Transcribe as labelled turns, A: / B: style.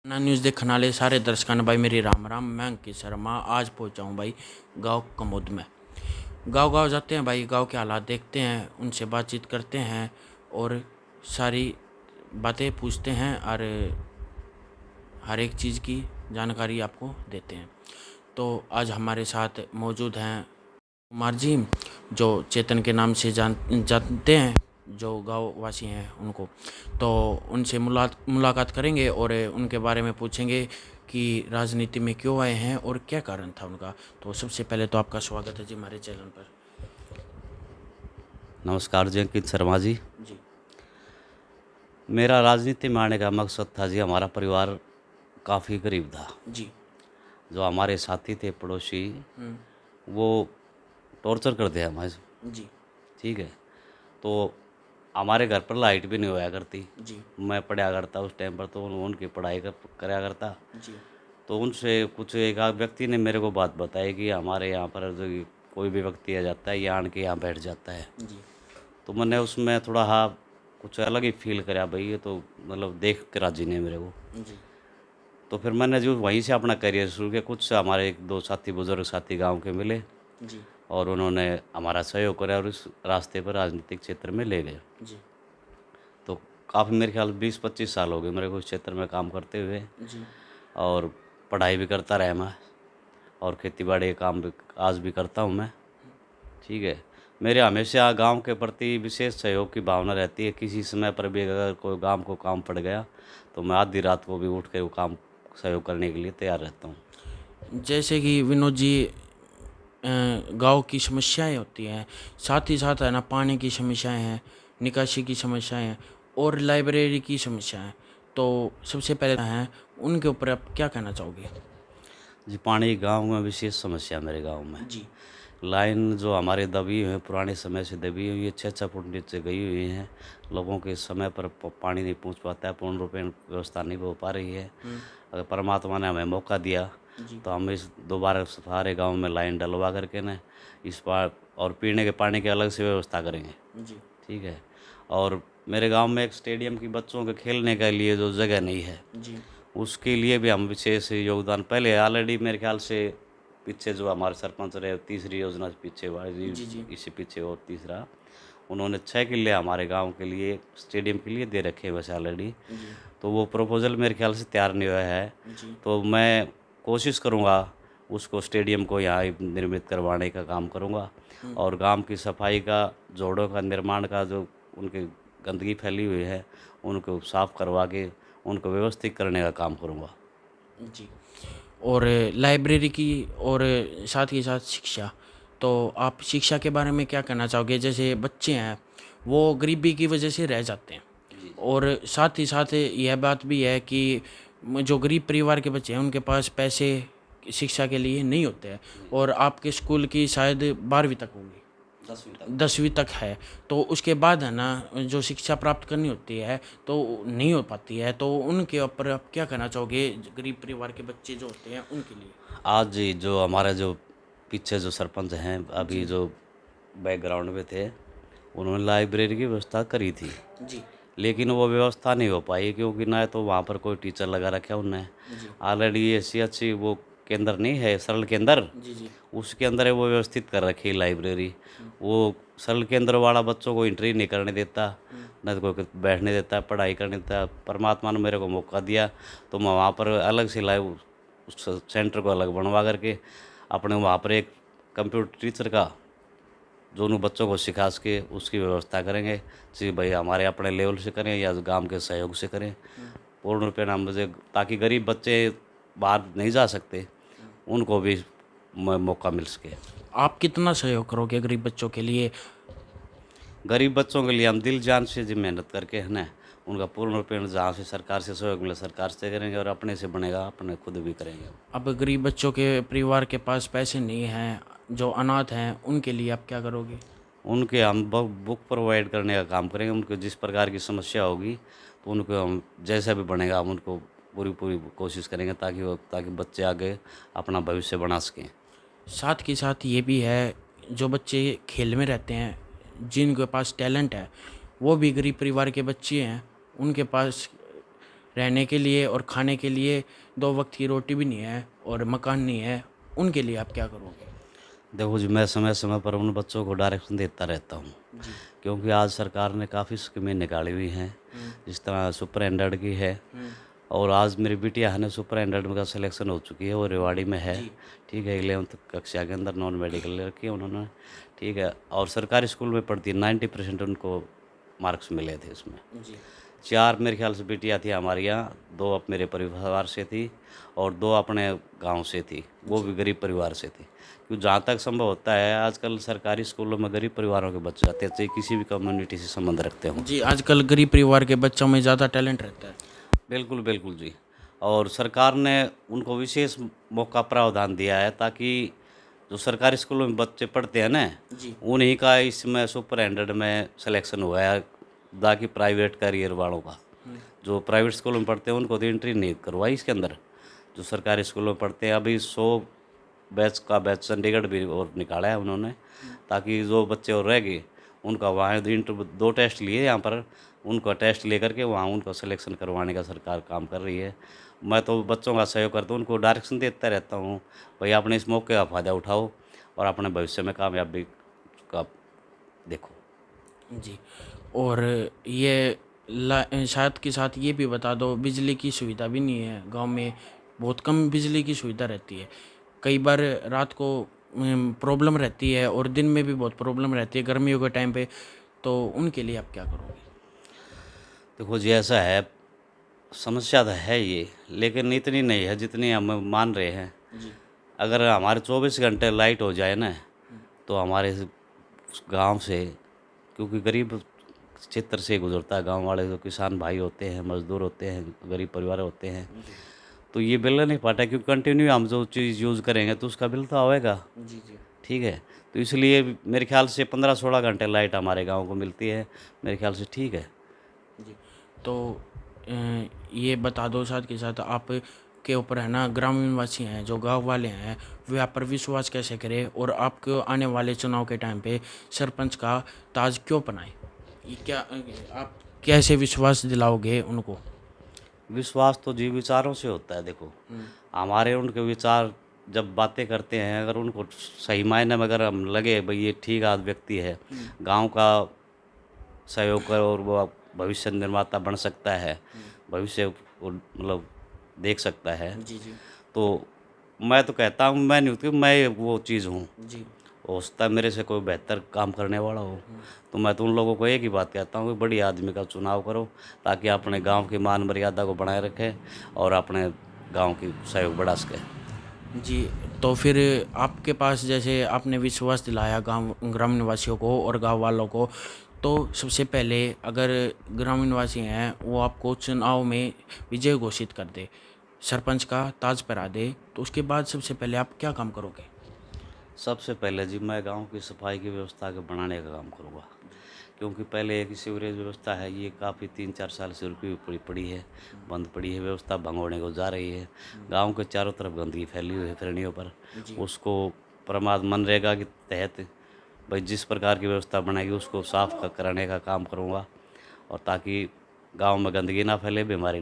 A: ना न्यूज़ देखने वाले सारे दर्शकों ने भाई मेरी राम राम। मैं अंकित शर्मा आज पहुंचा हूं भाई गांव कमोद में। गांव गांव जाते हैं भाई, गांव के हालात देखते हैं, उनसे बातचीत करते हैं और सारी बातें पूछते हैं और हर एक चीज़ की जानकारी आपको देते हैं। तो आज हमारे साथ मौजूद हैं कुमार जी, जो चेतन के नाम से जानते हैं, जो गाँव वासी हैं उनको। तो उनसे मुलाकात करेंगे और उनके बारे में पूछेंगे कि राजनीति में क्यों आए हैं और क्या कारण था उनका। तो सबसे पहले तो आपका स्वागत है जी हमारे चैनल पर।
B: नमस्कार जी, अंकित शर्मा जी।
A: जी
B: मेरा राजनीति में आने का मकसद था जी, हमारा परिवार काफ़ी गरीब था।
A: जी।
B: जो हमारे साथी थे पड़ोसी,
A: हम्म।
B: वो टॉर्चर करते हैं हमें।
A: जी
B: ठीक है। तो हमारे घर पर लाइट भी नहीं होया करती।
A: जी
B: मैं पढ़ा करता उस टाइम पर, तो उनकी पढ़ाई कराया करता।
A: जी
B: तो उनसे कुछ एक आध व्यक्ति ने मेरे को बात बताई कि हमारे यहाँ पर जो कोई भी व्यक्ति आ जाता है, यहाँ आन के यहाँ बैठ जाता है।
A: जी
B: तो मैंने उसमें थोड़ा हाँ कुछ अलग ही फील करा, भाई ये तो मतलब देख के राजी नहीं मेरे को।
A: जी
B: तो फिर मैंने जो वहीं से अपना करियर शुरू किया। कुछ हमारे एक दो साथी, बुजुर्ग साथी गांव के मिले
A: जी
B: और उन्होंने हमारा सहयोग करा और इस रास्ते पर राजनीतिक क्षेत्र में ले गए।
A: जी
B: तो काफ़ी मेरे ख्याल 20-25 साल हो गए मेरे को इस क्षेत्र में काम करते हुए।
A: जी
B: और पढ़ाई भी करता रहा मैं, और खेती बाड़ी का काम भी आज भी करता हूँ मैं। ठीक है। मेरे हमेशा गांव के प्रति विशेष सहयोग की भावना रहती है। किसी समय पर भी अगर कोई गांव को काम पड़ गया तो मैं आधी रात को भी उठ के वो काम सहयोग करने के लिए तैयार रहता हूँ।
A: जैसे कि विनोद जी, गांव की समस्याएं होती हैं, साथ ही साथ है ना पानी की समस्याएं हैं, निकासी की समस्याएं हैं और लाइब्रेरी की समस्याएं। तो सबसे पहले हैं उनके ऊपर आप क्या कहना चाहोगे?
B: जी, पानी गांव में विशेष समस्या है मेरे गांव में।
A: जी
B: लाइन जो हमारे दबी हुई है, पुराने समय से दबी हुई है, 6-6 फुट नीचे गई हुई हैं। लोगों के समय पर पानी नहीं पहुंच पाता है, पूर्ण रूप में व्यवस्था नहीं हो पा रही है।
A: हम्म।
B: अगर परमात्मा ने हमें मौका दिया
A: जी
B: तो हम इस दोबारा सारे गांव में लाइन डलवा करके न इस बार और पीने के पानी की अलग से व्यवस्था करेंगे।
A: जी
B: ठीक है। और मेरे गांव में एक स्टेडियम की बच्चों के खेलने के लिए जो जगह नहीं है,
A: जी
B: उसके लिए भी हम विशेष योगदान पहले ऑलरेडी मेरे ख्याल से पीछे जो हमारे सरपंच रहे, तीसरी योजना से पीछे वाली,
A: जी जी
B: इससे पीछे और तीसरा, उन्होंने 6 किले हमारे गांव के लिए स्टेडियम के लिए दे रखे हैं वैसे ऑलरेडी।
A: जी
B: तो वो प्रपोजल मेरे ख्याल से तैयार नहीं हुआ है।
A: जी
B: तो मैं कोशिश करूंगा उसको स्टेडियम को यहाँ ही निर्मित करवाने का काम करूंगा।
A: हम्म।
B: और गांव की सफाई का, जोड़ों का निर्माण का, जो उनके गंदगी फैली हुई है उनको साफ करवा के उनको व्यवस्थित करने का काम करूंगा।
A: जी। और लाइब्रेरी की और साथ ही साथ शिक्षा, तो आप शिक्षा के बारे में क्या कहना चाहोगे? जैसे बच्चे हैं वो गरीबी की वजह से रह जाते हैं
B: जी
A: और साथ ही साथ यह बात भी है कि जो गरीब परिवार के बच्चे हैं उनके पास पैसे शिक्षा के लिए नहीं होते हैं।
B: जी।
A: और आपके स्कूल की शायद 12वीं तक होगी,
B: 10वीं तक।
A: 10वीं तक है, तो उसके बाद है ना जो शिक्षा प्राप्त करनी होती है तो नहीं हो पाती है। तो उनके ऊपर आप क्या कहना चाहोगे, गरीब परिवार के बच्चे जो होते हैं उनके लिए?
B: आज जी जो हमारे जो पीछे जो सरपंच हैं अभी
A: जी
B: जो बैकग्राउंड में थे, उन्होंने लाइब्रेरी की व्यवस्था करी थी।
A: जी
B: लेकिन वो व्यवस्था नहीं हो पाई क्योंकि ना तो वहाँ पर कोई टीचर लगा रखा है उनने।
A: जी
B: ऑलरेडी ऐसी अच्छी वो केंद्र नहीं है, सरल केंद्र,
A: जी जी
B: उसके अंदर है वो व्यवस्थित कर रखी है लाइब्रेरी।
A: हम्म,
B: वो सरल केंद्र वाला बच्चों को एंट्री नहीं करने देता,
A: हम्म,
B: न तो कोई बैठने देता, पढ़ाई करने देता। परमात्मा ने मेरे को मौका दिया तो मैं वहाँ पर अलग से लाइव उस सेंटर को अलग बनवा करके अपने वहाँ पर एक कंप्यूटर टीचर का जो उन बच्चों को सिखा सके उसकी व्यवस्था करेंगे। जी भाई, हमारे अपने लेवल से करें या गांव के सहयोग से करें,
A: हम्म,
B: पूर्ण रूपेण हम मुझे, ताकि गरीब बच्चे बाहर नहीं जा सकते
A: हम्म।
B: उनको भी मौका मिल सके।
A: आप कितना सहयोग करोगे गरीब बच्चों के लिए?
B: गरीब बच्चों के लिए हम दिल जान से जी मेहनत करके है ना, उनका पूर्ण रूपेण जहाँ से सरकार से सहयोग मिले सरकार से करेंगे, और अपने से बनेगा अपने खुद भी करेंगे।
A: अब गरीब बच्चों के परिवार के पास पैसे नहीं हैं, जो अनाथ हैं, उनके लिए आप क्या करोगे?
B: उनके हम बुक प्रोवाइड करने का काम करेंगे। उनको जिस प्रकार की समस्या होगी तो उनको हम जैसा भी बनेगा हम उनको पूरी पूरी कोशिश करेंगे ताकि बच्चे आगे अपना भविष्य बना सकें।
A: साथ के साथ ये भी है, जो बच्चे खेल में रहते हैं, जिनके पास टैलेंट है, वो भी गरीब परिवार के बच्चे हैं, उनके पास रहने के लिए और खाने के लिए 2 वक्त की रोटी भी नहीं है और मकान नहीं है, उनके लिए आप क्या करोगे?
B: देखो जी, मैं समय समय पर उन बच्चों को डायरेक्शन देता रहता हूँ,
A: जी।
B: क्योंकि आज सरकार ने काफ़ी स्कीमें निकाली हुई हैं, जिस तरह सुपर एंड्रॉयड की है। और आज मेरी बिटिया है ना, सुपर एंड्रॉयड में का सिलेक्शन हो चुकी है, वो रेवाड़ी में है।
A: जी।
B: ठीक है, 11th कक्षा के अंदर नॉन मेडिकल ले रखी है उन्होंने। ठीक है, और सरकारी स्कूल में पढ़ती है, 90% उनको मार्क्स मिले थे इसमें।
A: जी।
B: 4 मेरे ख्याल से बेटियाँ थी हमारे यहाँ, 2 अब मेरे परिवार से थी और 2 अपने गांव से थी, वो भी गरीब परिवार से थी। क्योंकि जहाँ तक संभव होता है आजकल सरकारी स्कूलों में गरीब परिवारों के बच्चे जाते हैं, चाहे किसी भी कम्युनिटी से संबंध रखते हों।
A: जी, आजकल गरीब परिवार के बच्चों में ज़्यादा टैलेंट रहता है।
B: बिल्कुल, बिल्कुल जी। और सरकार ने उनको विशेष मौका प्रावधान दिया है, ताकि जो सरकारी स्कूलों में बच्चे पढ़ते हैं ना,
A: जी।
B: उन्हीं का इसमें सुपर एंड्रॉयड में सिलेक्शन हुआ है, बाकी प्राइवेट करियर वालों का। जो प्राइवेट स्कूलों में पढ़ते हैं उनको तो एंट्री नहीं करवाई इसके अंदर। जो सरकारी स्कूलों में पढ़ते हैं, अभी 100 बैच का बैच चंडीगढ़ भी और निकाला है उन्होंने, ताकि जो बच्चे और रह गए उनका वहाँ इंटर 2 टेस्ट लिए यहाँ पर, उनका टेस्ट लेकर के वहाँ उनको सिलेक्शन करवाने का सरकार काम कर रही है। मैं तो बच्चों का सहयोग करता हूँ, उनको डायरेक्शन देता रहता हूँ, भाई आपने इस मौके का फ़ायदा उठाओ और अपने भविष्य में कामयाबी का देखो।
A: जी। और ये शायद के साथ ये भी बता दो, बिजली की सुविधा भी नहीं है गांव में, बहुत कम बिजली की सुविधा रहती है। कई बार रात को प्रॉब्लम रहती है और दिन में भी बहुत प्रॉब्लम रहती है गर्मियों के टाइम पे, तो उनके लिए आप क्या करोगे?
B: देखो जी, ऐसा है, समस्या तो है ये, लेकिन इतनी नहीं है जितनी हम मान रहे हैं।
A: जी।
B: अगर हमारे 24 घंटे लाइट हो जाए ना, तो हमारे गांव से, क्योंकि गरीब क्षेत्र से गुजरता है गांव वाले, जो किसान भाई होते हैं, मजदूर होते हैं, गरीब परिवार होते हैं,
A: जी।
B: तो ये बिल नहीं पाता, क्योंकि कंटिन्यू हम जो चीज़ यूज़ करेंगे तो उसका बिल तो आएगा।
A: जी। जी।
B: ठीक है, तो इसलिए मेरे ख्याल से 15-16 घंटे लाइट हमारे गांव को मिलती है, मेरे ख्याल से ठीक है।
A: जी। तो अ, ये बता दो साथ के साथ, आप के ऊपर है ना ग्रामीण वासी हैं जो गांव वाले हैं, वे आप पर विश्वास कैसे करें और आपको आने वाले चुनाव के टाइम पे सरपंच का ताज क्यों बनाए? ये क्या आप कैसे विश्वास दिलाओगे उनको?
B: विश्वास तो जी विचारों से होता है। देखो, हमारे उनके विचार जब बातें करते हैं, अगर उनको सही मायने में अगर हम लगे भाई ये ठीक आद व्यक्ति है, गांव का सहयोग कर और वो भविष्य निर्माता बन सकता है, भविष्य वो मतलब देख सकता है,
A: जी। जी।
B: तो मैं तो कहता हूँ, मैं नहीं हूँ कि मैं वो चीज़ हूँ,
A: जी।
B: हो सकता है मेरे से कोई बेहतर काम करने वाला हो। तो मैं तो उन लोगों को एक ही बात कहता हूँ कि बड़ी आदमी का चुनाव करो, ताकि अपने गांव की मान मर्यादा को बनाए रखें और अपने गांव की सहयोग बढ़ा सके।
A: जी। तो फिर आपके पास जैसे आपने विश्वास दिलाया गांव ग्रामीण निवासियों को और गांव वालों को, तो सबसे पहले अगर ग्रामीण निवासी हैं वो आपको चुनाव में विजय घोषित कर दे, सरपंच का ताज पहरा दे, तो उसके बाद सबसे पहले आप क्या काम करोगे?
B: सबसे पहले जी मैं गांव की सफाई की व्यवस्था के बनाने का काम करूँगा, क्योंकि पहले एक सीवरेज व्यवस्था है, ये काफ़ी 3-4 साल से रुकी हुई पड़ी पड़ी है, बंद पड़ी है, व्यवस्था भंग होने को जा रही है। गांव के चारों तरफ गंदगी फैली हुई है फिरनियों पर,
A: जी।
B: उसको प्रमाद मनरेगा के तहत भाई जिस प्रकार की व्यवस्था बनाएगी उसको साफ कराने का काम करूँगा, और ताकि गांव में गंदगी ना फैले, बीमारी